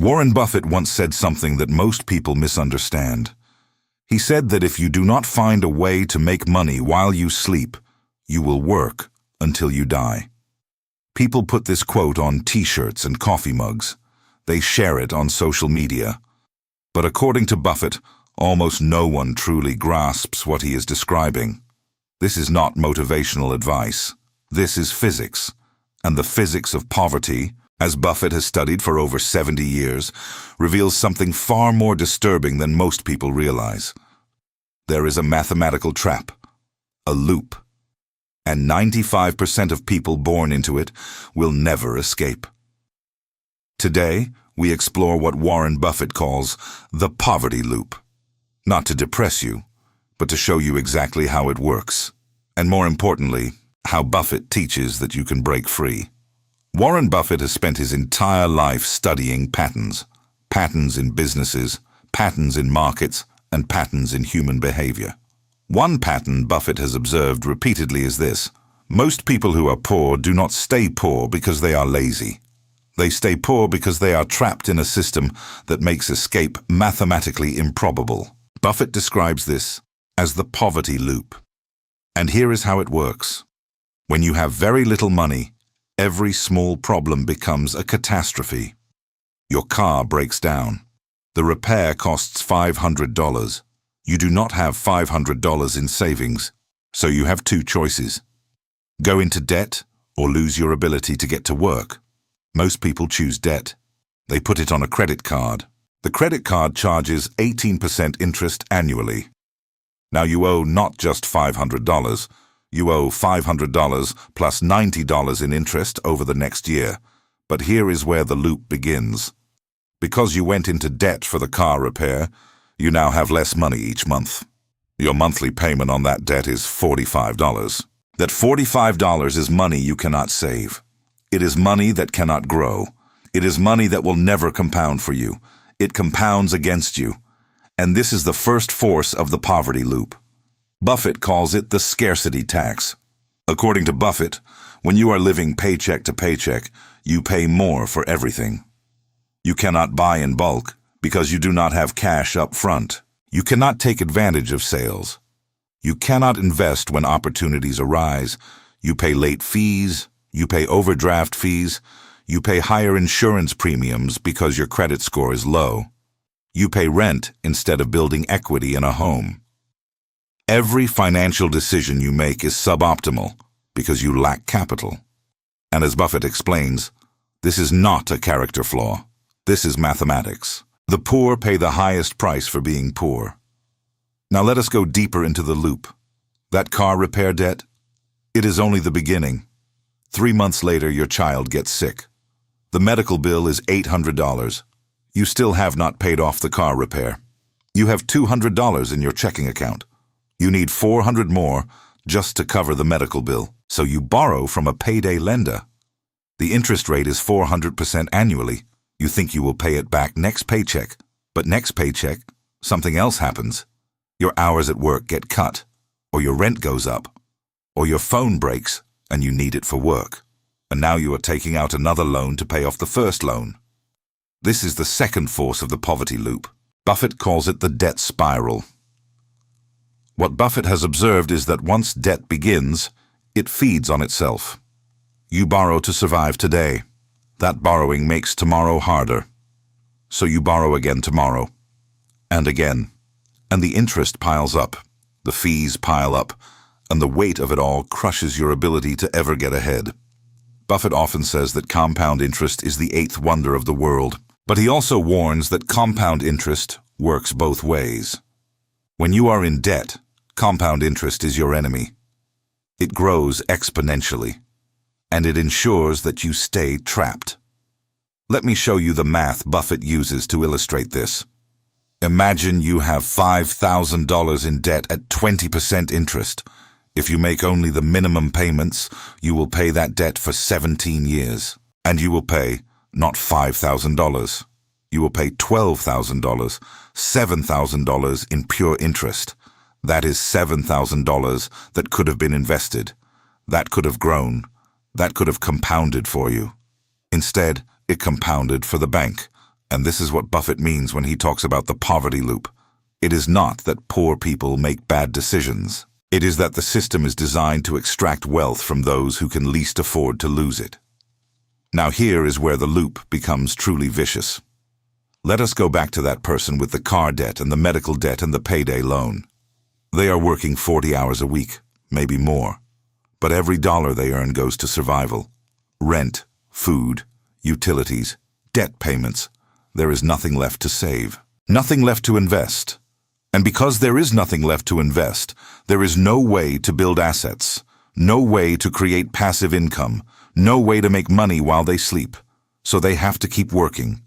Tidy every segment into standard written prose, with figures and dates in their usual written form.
Warren Buffett once said something that most people misunderstand. He said that if you do not find a way to make money while you sleep, you will work until you die. People put this quote on t-shirts and coffee mugs. They share it on social media. But according to Buffett, almost no one truly grasps what he is describing. This is not motivational advice. This is physics. And the physics of poverty, as Buffett has studied for over 70 years, reveals something far more disturbing than most people realize. There is a mathematical trap, a loop, and 95% of people born into it will never escape. Today, we explore what Warren Buffett calls the poverty loop. Not to depress you, but to show you exactly how it works, and more importantly, how Buffett teaches that you can break free. Warren Buffett has spent his entire life studying patterns in businesses, patterns in markets, and patterns in human behavior. One pattern Buffett has observed repeatedly is this: most people who are poor do not stay poor because they are lazy. They stay poor because they are trapped in a system that makes escape mathematically improbable. Buffett describes this as the poverty loop. And here is how it works. When you have very little money, every small problem becomes a catastrophe. Your car breaks down. The repair costs $500. You do not have $500 in savings, so you have two choices. Go into debt or lose your ability to get to work. Most people choose debt. They put it on a credit card. The credit card charges 18% interest annually. Now you owe not just $500. You owe $500 plus $90 in interest over the next year. But here is where the loop begins. Because you went into debt for the car repair, you now have less money each month. Your monthly payment on that debt is $45. That $45 is money you cannot save. It is money that cannot grow. It is money that will never compound for you. It compounds against you. And this is the first force of the poverty loop. Buffett calls it the scarcity tax. According to Buffett, when you are living paycheck to paycheck, you pay more for everything. You cannot buy in bulk because you do not have cash up front. You cannot take advantage of sales. You cannot invest when opportunities arise. You pay late fees. You pay overdraft fees. You pay higher insurance premiums because your credit score is low. You pay rent instead of building equity in a home. Every financial decision you make is suboptimal because you lack capital. And as Buffett explains, this is not a character flaw. This is mathematics. The poor pay the highest price for being poor. Now let us go deeper into the loop. That car repair debt? It is only the beginning. 3 months later, your child gets sick. The medical bill is $800. You still have not paid off the car repair. You have $200 in your checking account. You need $400 more just to cover the medical bill, so you borrow from a payday lender. The interest rate is 400% annually. You think you will pay it back next paycheck, but next paycheck, something else happens. Your hours at work get cut, or your rent goes up, or your phone breaks and you need it for work. And now you are taking out another loan to pay off the first loan. This is the second force of the poverty loop. Buffett calls it the debt spiral. What Buffett has observed is that once debt begins, it feeds on itself. You borrow to survive today. That borrowing makes tomorrow harder. So you borrow again tomorrow. And again. And the interest piles up. The fees pile up. And the weight of it all crushes your ability to ever get ahead. Buffett often says that compound interest is the eighth wonder of the world. But he also warns that compound interest works both ways. When you are in debt, compound interest is your enemy. It grows exponentially, and it ensures that you stay trapped. Let me show you the math Buffett uses to illustrate this. Imagine you have $5,000 in debt at 20% interest. If you make only the minimum payments, you will pay that debt for 17 years. And you will pay not $5,000. You will pay $12,000, $7,000 in pure interest. That is $7,000 that could have been invested. That could have grown. That could have compounded for you. Instead, it compounded for the bank, And this is what Buffett means when he talks about the poverty loop. It is not that poor people make bad decisions. It is that the system is designed to extract wealth from those who can least afford to lose it. Now here is where the loop becomes truly vicious. Let us go back to that person with the car debt and the medical debt and the payday loan. They are working 40 hours a week, maybe more. But every dollar they earn goes to survival. Rent, food, utilities, debt payments. There is nothing left to save. Nothing left to invest. And because there is nothing left to invest, there is no way to build assets, no way to create passive income, no way to make money while they sleep. So they have to keep working.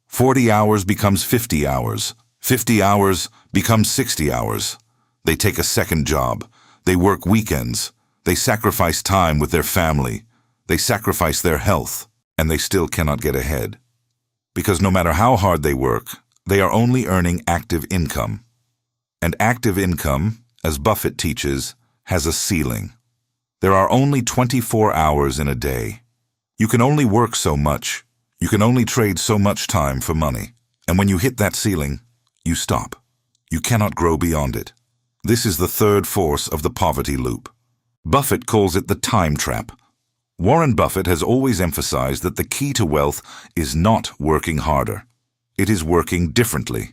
40 hours becomes 50 hours. 50 hours becomes 60 hours. They take a second job. They work weekends. They sacrifice time with their family. They sacrifice their health, and they still cannot get ahead. Because no matter how hard they work, they are only earning active income. And active income, as Buffett teaches, has a ceiling. There are only 24 hours in a day. You can only work so much. You can only trade so much time for money. And when you hit that ceiling, you stop. You cannot grow beyond it. This is the third force of the poverty loop. Buffett calls it the time trap. Warren Buffett has always emphasized that the key to wealth is not working harder. It is working differently.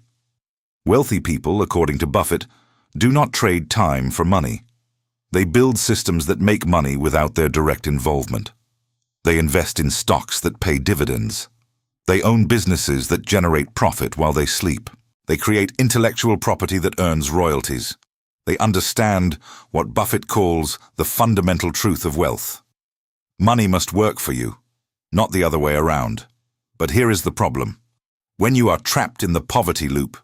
Wealthy people, according to Buffett, do not trade time for money. They build systems that make money without their direct involvement. They invest in stocks that pay dividends. They own businesses that generate profit while they sleep. They create intellectual property that earns royalties. They understand what Buffett calls the fundamental truth of wealth. Money must work for you, not the other way around. But here is the problem. When you are trapped in the poverty loop,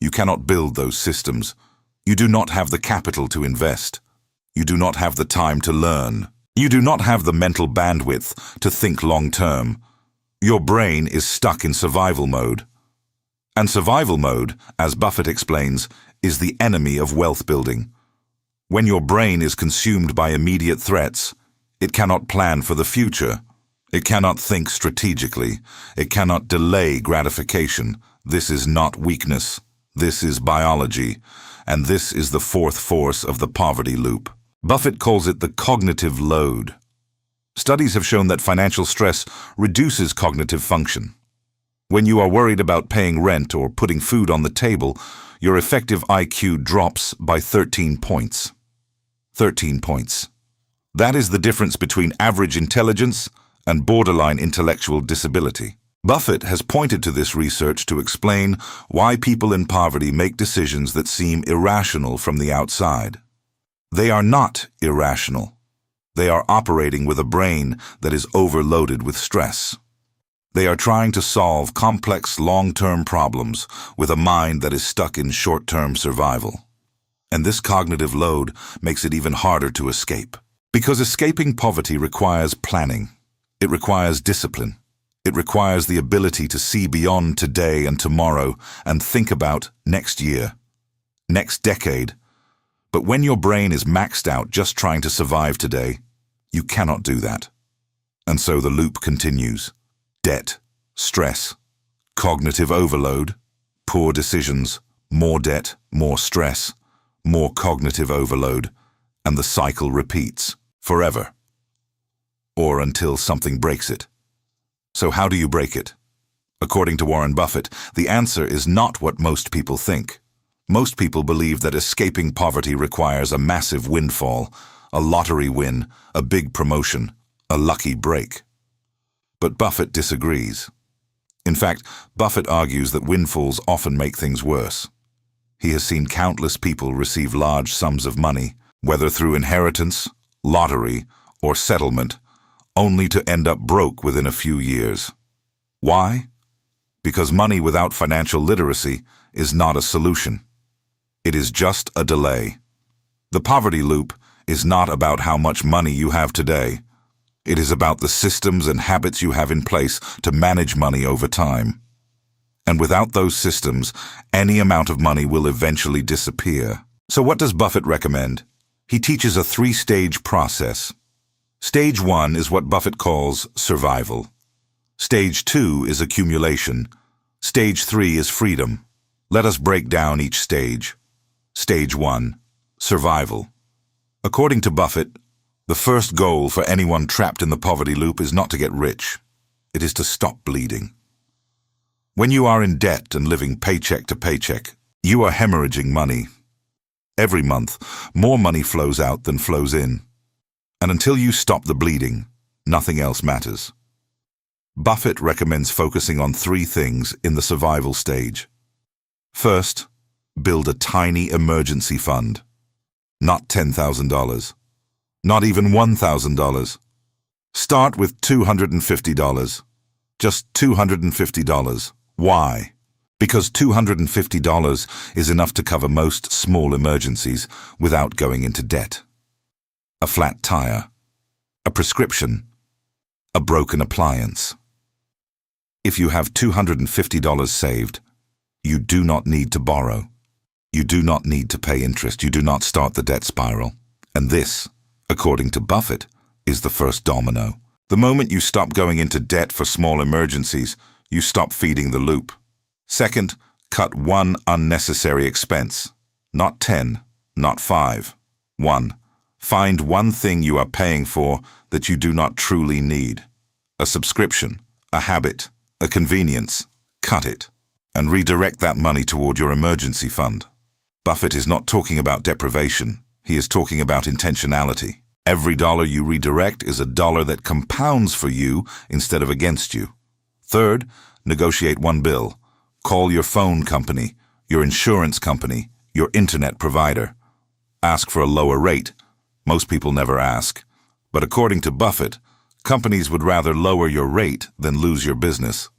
you cannot build those systems. You do not have the capital to invest. You do not have the time to learn. You do not have the mental bandwidth to think long-term. Your brain is stuck in survival mode. And survival mode, as Buffett explains, is the enemy of wealth building. When your brain is consumed by immediate threats, it cannot plan for the future. It cannot think strategically. It cannot delay gratification. This is not weakness. This is biology. And this is the fourth force of the poverty loop. Buffett calls it the cognitive load. Studies have shown that financial stress reduces cognitive function. When you are worried about paying rent or putting food on the table, your effective IQ drops by 13 points. 13 points. That is the difference between average intelligence and borderline intellectual disability. Buffett has pointed to this research to explain why people in poverty make decisions that seem irrational from the outside. They are not irrational. They are operating with a brain that is overloaded with stress. They are trying to solve complex long-term problems with a mind that is stuck in short-term survival. And this cognitive load makes it even harder to escape. Because escaping poverty requires planning. It requires discipline. It requires the ability to see beyond today and tomorrow and think about next year, next decade. But when your brain is maxed out just trying to survive today, you cannot do that. And so the loop continues. Debt, stress, cognitive overload, poor decisions, more debt, more stress, more cognitive overload, and the cycle repeats forever. Or until something breaks it. So how do you break it? According to Warren Buffett, the answer is not what most people think. Most people believe that escaping poverty requires a massive windfall, a lottery win, a big promotion, a lucky break. But Buffett disagrees. In fact, Buffett argues that windfalls often make things worse. He has seen countless people receive large sums of money, whether through inheritance, lottery, or settlement, only to end up broke within a few years. Why? Because money without financial literacy is not a solution. It is just a delay. The poverty loop is not about how much money you have today. It is about the systems and habits you have in place to manage money over time. And without those systems, any amount of money will eventually disappear. So what does Buffett recommend? He teaches a 3-stage process. Stage 1 is what Buffett calls survival. Stage 2 is accumulation. Stage 3 is freedom. Let us break down each stage. Stage 1, survival. According to Buffett, the first goal for anyone trapped in the poverty loop is not to get rich. It is to stop bleeding. When you are in debt and living paycheck to paycheck, you are hemorrhaging money. Every month, more money flows out than flows in. And until you stop the bleeding, nothing else matters. Buffett recommends focusing on 3 things in the survival stage. First, build a tiny emergency fund. Not $10,000. Not even $1,000. Start with $250. Just $250. Why? Because $250 is enough to cover most small emergencies without going into debt. A flat tire, a prescription, a broken appliance. If you have $250 saved, you do not need to borrow. You do not need to pay interest. You do not start the debt spiral. And this, according to Buffett, is the first domino. The moment you stop going into debt for small emergencies, you stop feeding the loop. Second, cut 1 unnecessary expense. Not 10, not 5. 1. Find 1 thing you are paying for that you do not truly need. A subscription, a habit, a convenience. Cut it, and redirect that money toward your emergency fund. Buffett is not talking about deprivation. He is talking about intentionality. Every dollar you redirect is a dollar that compounds for you instead of against you. Third, negotiate 1 bill. Call your phone company, your insurance company, your internet provider. Ask for a lower rate. Most people never ask. But according to Buffett, companies would rather lower your rate than lose your business.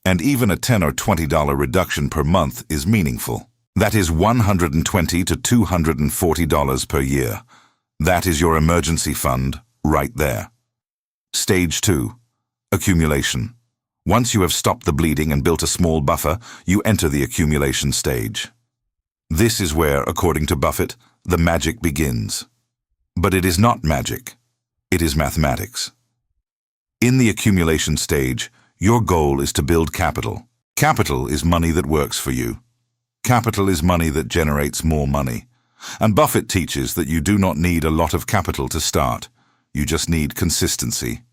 And even a $10 or $20 reduction per month is meaningful. That is $120 to $240 per year. That is your emergency fund right there. Stage 2, accumulation. Once you have stopped the bleeding and built a small buffer, you enter the accumulation stage. This is where, according to Buffett, the magic begins. But it is not magic. It is mathematics. In the accumulation stage, your goal is to build capital. Capital is money that works for you. Capital is money that generates more money. And Buffett teaches that you do not need a lot of capital to start. You just need consistency.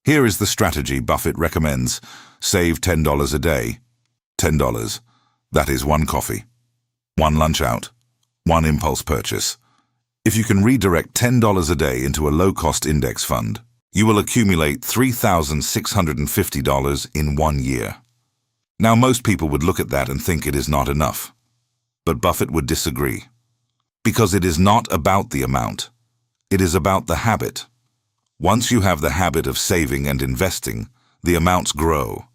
Here is the strategy Buffett recommends. Save $10 a day. $10. That is 1 coffee, 1 lunch out, 1 impulse purchase. If you can redirect $10 a day into a low-cost index fund, you will accumulate $3,650 in 1 year. Now, most people would look at that and think it is not enough. But Buffett would disagree. Because it is not about the amount. It is about the habit. Once you have the habit of saving and investing, the amounts grow.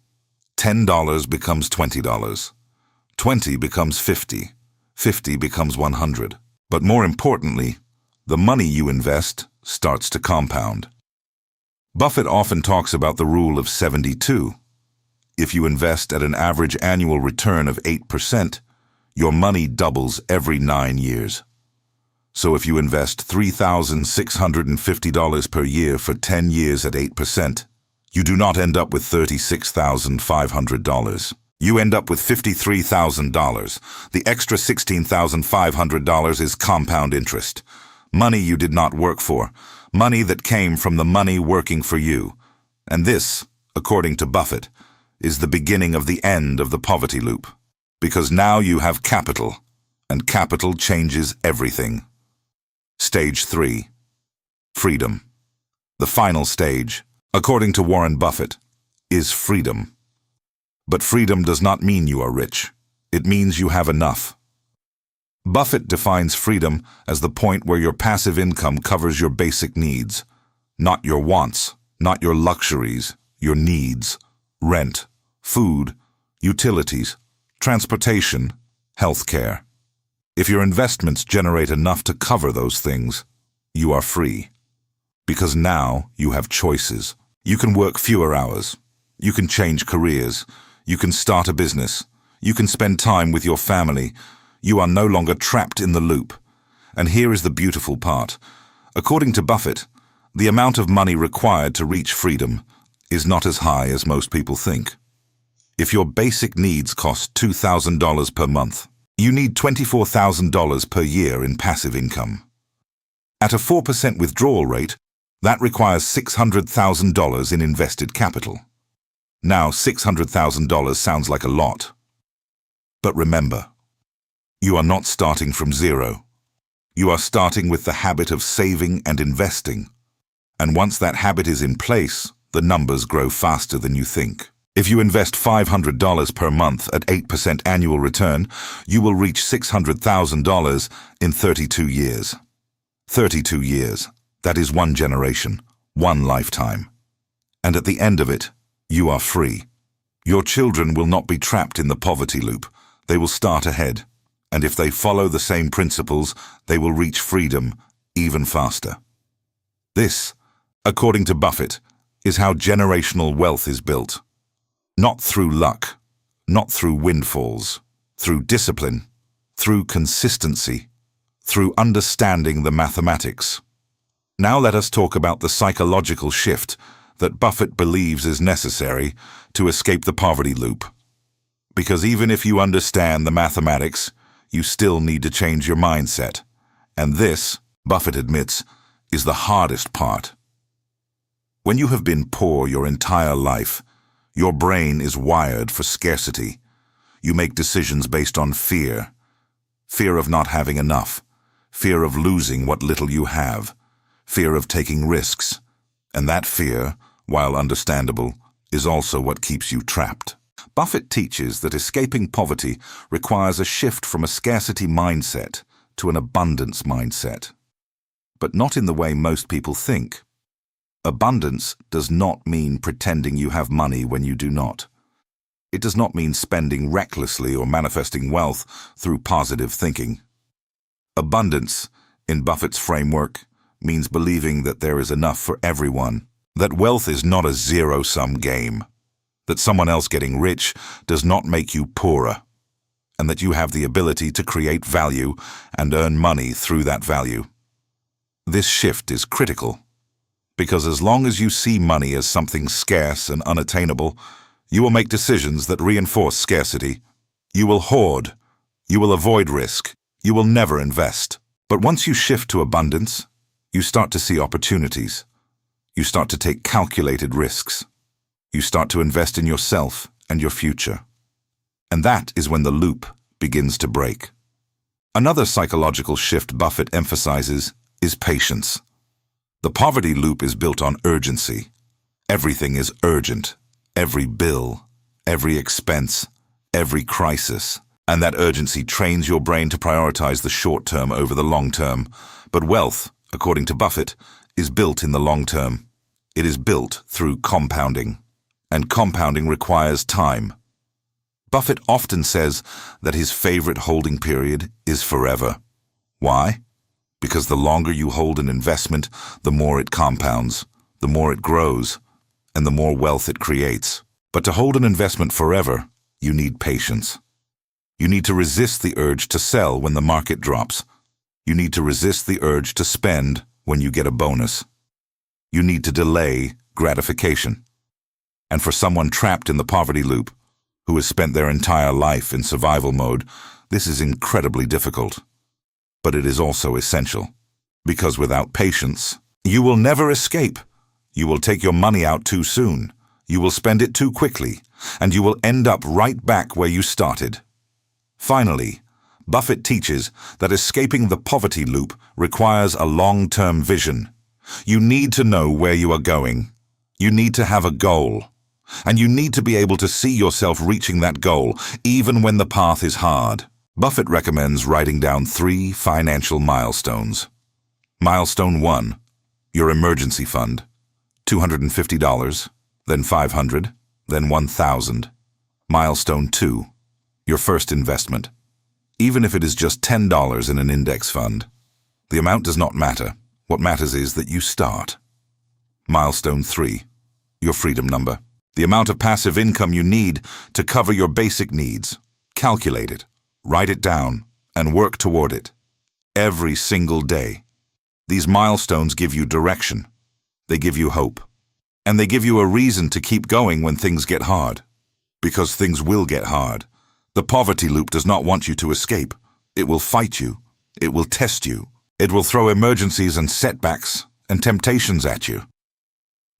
$10 becomes $20. 20 becomes 50. 50 becomes 100. But more importantly, the money you invest starts to compound. Buffett often talks about the rule of 72. If you invest at an average annual return of 8%, your money doubles every 9 years. So if you invest $3,650 per year for 10 years at 8%, you do not end up with $36,500. You end up with $53,000. The extra $16,500 is compound interest. Money you did not work for. Money that came from the money working for you. And this, according to Buffett, is the beginning of the end of the poverty loop. Because now you have capital, and capital changes everything. Stage 3. Freedom. The final stage, according to Warren Buffett, is freedom. But freedom does not mean you are rich. It means you have enough. Buffett defines freedom as the point where your passive income covers your basic needs, not your wants, not your luxuries, your needs, rent, food, utilities, transportation, healthcare. If your investments generate enough to cover those things, you are free. Because now you have choices. You can work fewer hours. You can change careers. You can start a business. You can spend time with your family. You are no longer trapped in the loop. And here is the beautiful part. According to Buffett, the amount of money required to reach freedom is not as high as most people think. If your basic needs cost $2,000 per month, you need $24,000 per year in passive income. At a 4% withdrawal rate, that requires $600,000 in invested capital. Now, $600,000 sounds like a lot. But remember, you are not starting from zero. You are starting with the habit of saving and investing. And once that habit is in place, the numbers grow faster than you think. If you invest $500 per month at 8% annual return, you will reach $600,000 in 32 years. 32 years. That is one generation, one lifetime. And at the end of it, you are free. Your children will not be trapped in the poverty loop. They will start ahead. And if they follow the same principles, they will reach freedom even faster. This, according to Buffett, is how generational wealth is built. Not through luck, not through windfalls, through discipline, through consistency, through understanding the mathematics. Now let us talk about the psychological shift that Buffett believes is necessary to escape the poverty loop. Because even if you understand the mathematics, you still need to change your mindset. And this, Buffett admits, is the hardest part. When you have been poor your entire life, your brain is wired for scarcity. You make decisions based on fear. Fear of not having enough. Fear of losing what little you have. Fear of taking risks. And that fear, while understandable, is also what keeps you trapped. Buffett teaches that escaping poverty requires a shift from a scarcity mindset to an abundance mindset. But not in the way most people think. Abundance does not mean pretending you have money when you do not. It does not mean spending recklessly or manifesting wealth through positive thinking. Abundance, in Buffett's framework, means believing that there is enough for everyone, that wealth is not a zero-sum game, that someone else getting rich does not make you poorer, and that you have the ability to create value and earn money through that value. This shift is critical, because as long as you see money as something scarce and unattainable, you will make decisions that reinforce scarcity. You will hoard. You will avoid risk. You will never invest. But once you shift to abundance, you start to see opportunities. You start to take calculated risks. You start to invest in yourself and your future. And that is when the loop begins to break. Another psychological shift Buffett emphasizes is patience. The poverty loop is built on urgency. Everything is urgent. Every bill, every expense, every crisis. And that urgency trains your brain to prioritize the short term over the long term. But wealth, according to Buffett, is built in the long term. It is built through compounding. And compounding requires time. Buffett often says that his favorite holding period is forever. Why? Because the longer you hold an investment, the more it compounds, the more it grows, and the more wealth it creates. But to hold an investment forever, you need patience. You need to resist the urge to sell when the market drops. You need to resist the urge to spend when you get a bonus. You need to delay gratification. And for someone trapped in the poverty loop, who has spent their entire life in survival mode, this is incredibly difficult. But it is also essential. Because without patience, you will never escape. You will take your money out too soon. You will spend it too quickly. And you will end up right back where you started. Finally, Buffett teaches that escaping the poverty loop requires a long-term vision. You need to know where you are going. You need to have a goal. And you need to be able to see yourself reaching that goal, even when the path is hard. Buffett recommends writing down 3 financial milestones. Milestone 1, your emergency fund. $250, then $500, then $1,000. Milestone 2, your first investment. Even if it is just $10 in an index fund. The amount does not matter. What matters is that you start. Milestone 3, your freedom number. The amount of passive income you need to cover your basic needs. Calculate it, write it down, and work toward it. Every single day. These milestones give you direction. They give you hope. And they give you a reason to keep going when things get hard. Because things will get hard. The poverty loop does not want you to escape. It will fight you. It will test you. It will throw emergencies and setbacks and temptations at you.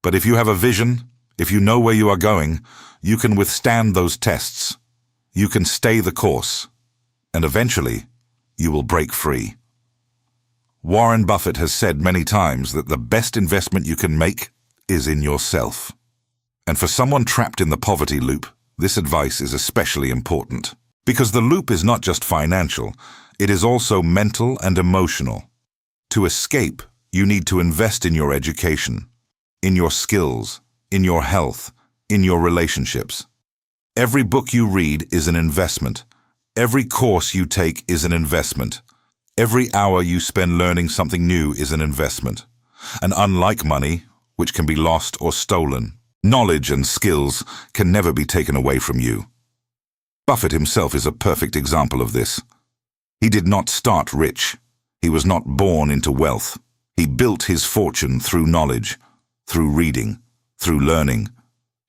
But if you have a vision, if you know where you are going, you can withstand those tests. You can stay the course. And eventually, you will break free. Warren Buffett has said many times that the best investment you can make is in yourself. And for someone trapped in the poverty loop, this advice is especially important. Because the loop is not just financial, it is also mental and emotional. To escape, you need to invest in your education, in your skills, in your health, in your relationships. Every book you read is an investment. Every course you take is an investment. Every hour you spend learning something new is an investment. And unlike money, which can be lost or stolen, knowledge and skills can never be taken away from you. Buffett himself is a perfect example of this. He did not start rich. He was not born into wealth. He built his fortune through knowledge, through reading, through learning.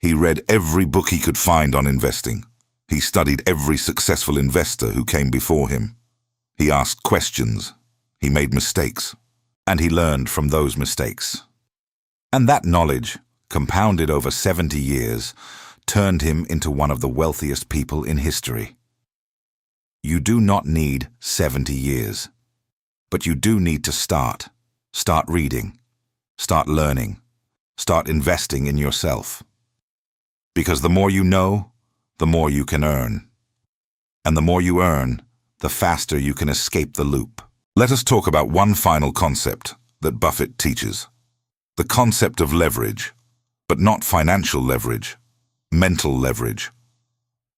He read every book he could find on investing. He studied every successful investor who came before him. He asked questions. He made mistakes. And he learned from those mistakes. And that knowledge, compounded over 70 years, turned him into one of the wealthiest people in history. You do not need 70 years. But you do need to start. Start reading. Start learning. Start investing in yourself. Because the more you know, the more you can earn. And the more you earn, the faster you can escape the loop. Let us talk about one final concept that Buffett teaches. The concept of leverage, but not financial leverage, mental leverage.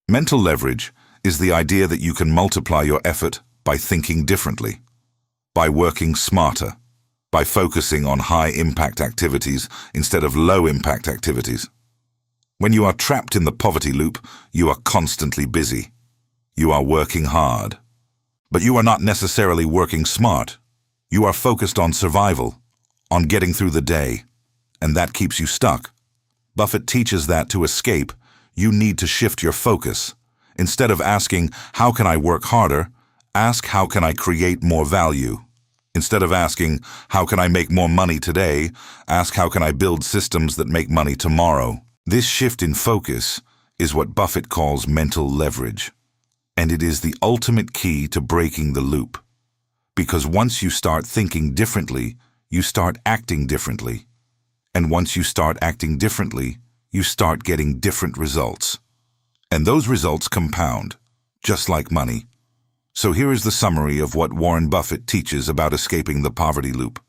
Mental leverage is the idea that you can multiply your effort by thinking differently, by working smarter, by focusing on high-impact activities instead of low-impact activities. When you are trapped in the poverty loop, you are constantly busy. You are working hard. But you are not necessarily working smart. You are focused on survival, on getting through the day, and that keeps you stuck. Buffett teaches that to escape, you need to shift your focus. Instead of asking, how can I work harder, ask, how can I create more value? Instead of asking, how can I make more money today, ask, how can I build systems that make money tomorrow? This shift in focus is what Buffett calls mental leverage. And it is the ultimate key to breaking the loop. Because once you start thinking differently, you start acting differently. And once you start acting differently, you start getting different results. And those results compound, just like money. So here is the summary of what Warren Buffett teaches about escaping the poverty loop.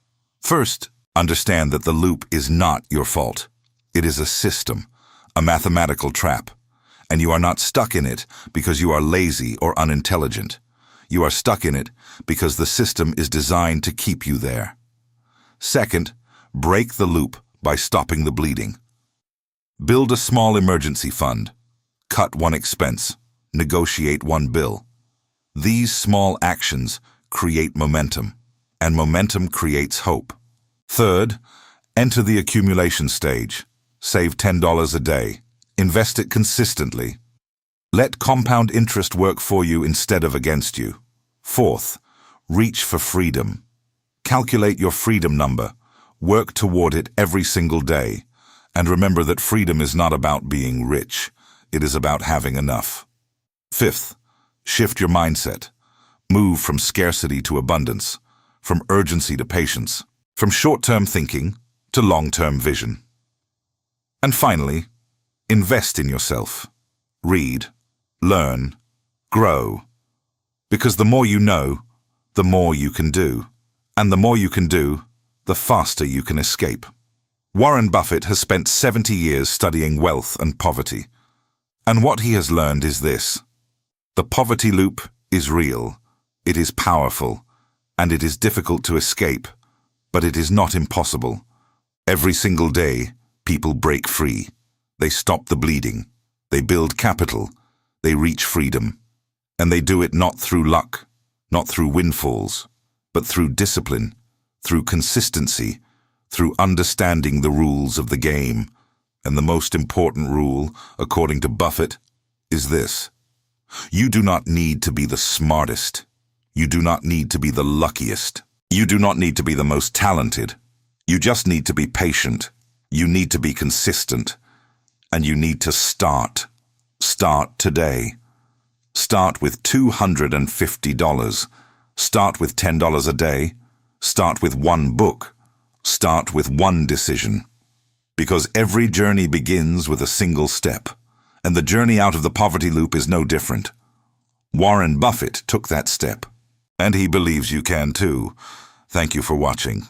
First, understand that the loop is not your fault. It is a system, a mathematical trap. And you are not stuck in it because you are lazy or unintelligent. You are stuck in it because the system is designed to keep you there. Second, break the loop by stopping the bleeding. Build a small emergency fund. Cut one expense. Negotiate one bill. These small actions create momentum, and momentum creates hope. Third, enter the accumulation stage. Save $10 a day. Invest it consistently. Let compound interest work for you instead of against you. Fourth, reach for freedom. Calculate your freedom number. Work toward it every single day. And remember that freedom is not about being rich. It is about having enough. Fifth, shift your mindset. Move from scarcity to abundance, from urgency to patience, from short-term thinking to long-term vision. And finally, invest in yourself. Read, learn, grow. Because the more you know, the more you can do. And the more you can do, the faster you can escape. Warren Buffett has spent 70 years studying wealth and poverty. And what he has learned is this. The poverty loop is real, it is powerful, and it is difficult to escape, but it is not impossible. Every single day, people break free. They stop the bleeding. They build capital. They reach freedom. And they do it not through luck, not through windfalls, but through discipline, through consistency, through understanding the rules of the game. And the most important rule, according to Buffett, is this. You do not need to be the smartest. You do not need to be the luckiest. You do not need to be the most talented. You just need to be patient. You need to be consistent. And you need to start. Start today. Start with $250. Start with $10 a day. Start with one book. Start with one decision. Because every journey begins with a single step. And the journey out of the poverty loop is no different. Warren Buffett took that step. And he believes you can too. Thank you for watching.